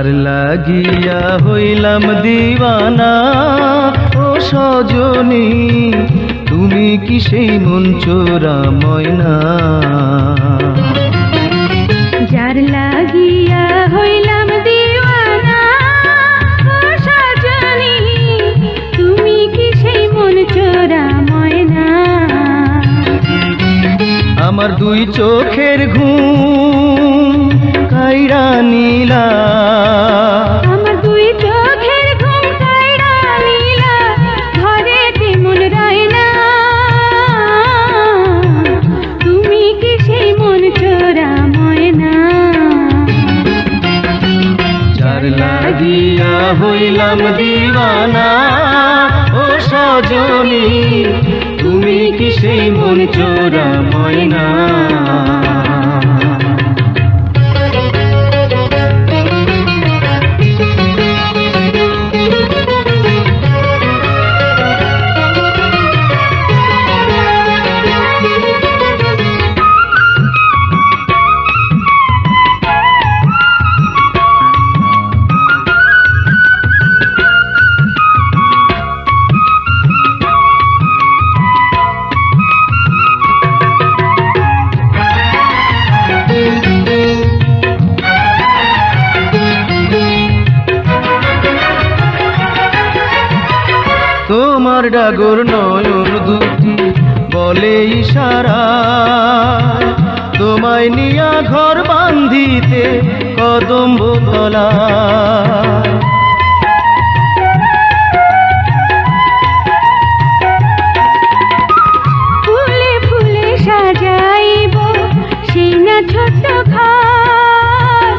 যার লাগিয়া হইলাম দিওয়ানা ও সজনী, তুমি কি সেই মন চোরা ময়না? যার লাগিয়া হইলাম দিওয়ানা ও সজনী, তুমি কি সেই মন চোরা ময়না? আমার দুই চোখের ঘুম কাইরা নীলা, আমার দুই চোখের ঘুম কাইরা নীলা, ঘরে তেমন রয় না, তুমি কি সেই মন চোরা ময়না? যার লাগিয়া হইলাম দিওয়ানা ও সজনী, তুমি কি সেই মন চোরা ময়না? তোমার ডাগর নয়ন দুটি বলে ইশারা, তোমায় নিয়া ঘর বান্ধিতে কদম্ব তলা। ফুলে ফুলে সাজাইব সেই না ছোট্ট ঘর,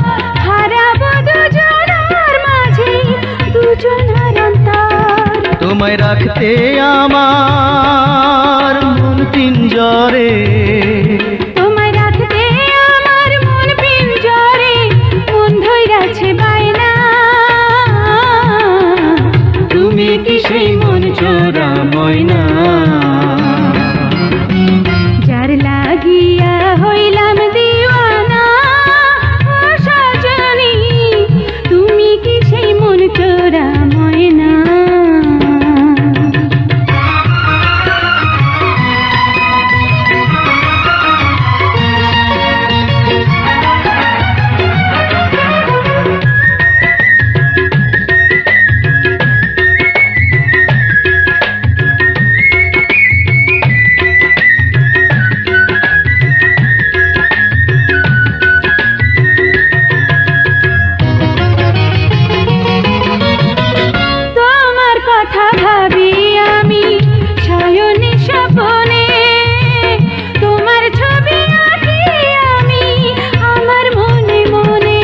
হারাবো দুজনার মাঝে দুজনার অন্তর। তোমায় রাখতে আমার মন পিঞ্জরে, তোমায় রাখতে আমার মন পিঞ্জরে, মন ধইরাছে বায়না, তুমি কি সেই মন চোরা ময়না? যার লাগিয়া হইলাম দিওয়ানা ও সজনী, তুমি কি সেই মন চোরা ময়না? তোমার কথা ভাবি আমি শয়নে স্বপনে, তোমার ছবি আঁকি আমি আমার মনে মনে।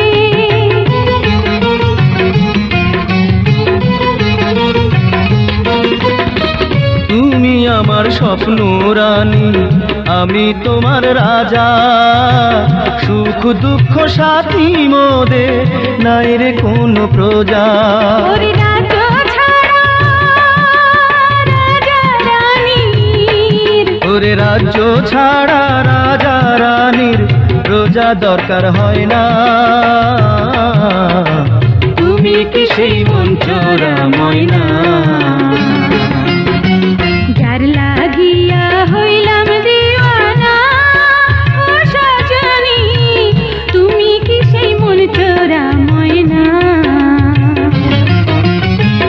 তুমি আমার স্বপ্ন রানী, আমি তোমার রাজা, সুখ দুঃখ সাথী মোদের নাই রে কোনো প্রজা। ওরে রাজ্য ছাড়া রাজা রানীর, ওরে রাজ্য ছাড়া রাজা রানীর প্রজা দরকার হয় না, তুমি কি সেই মন চোরা ময়না? যার লাগিয়া হইলাম দিওয়ানা ও সজনী, তুমি কি সেই মন চোরা ময়না?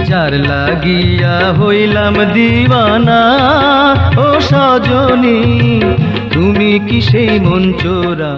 যার লাগিয়া হইলাম দিওয়ানা ও সজনী, তুমি কি সেই মন চোরা?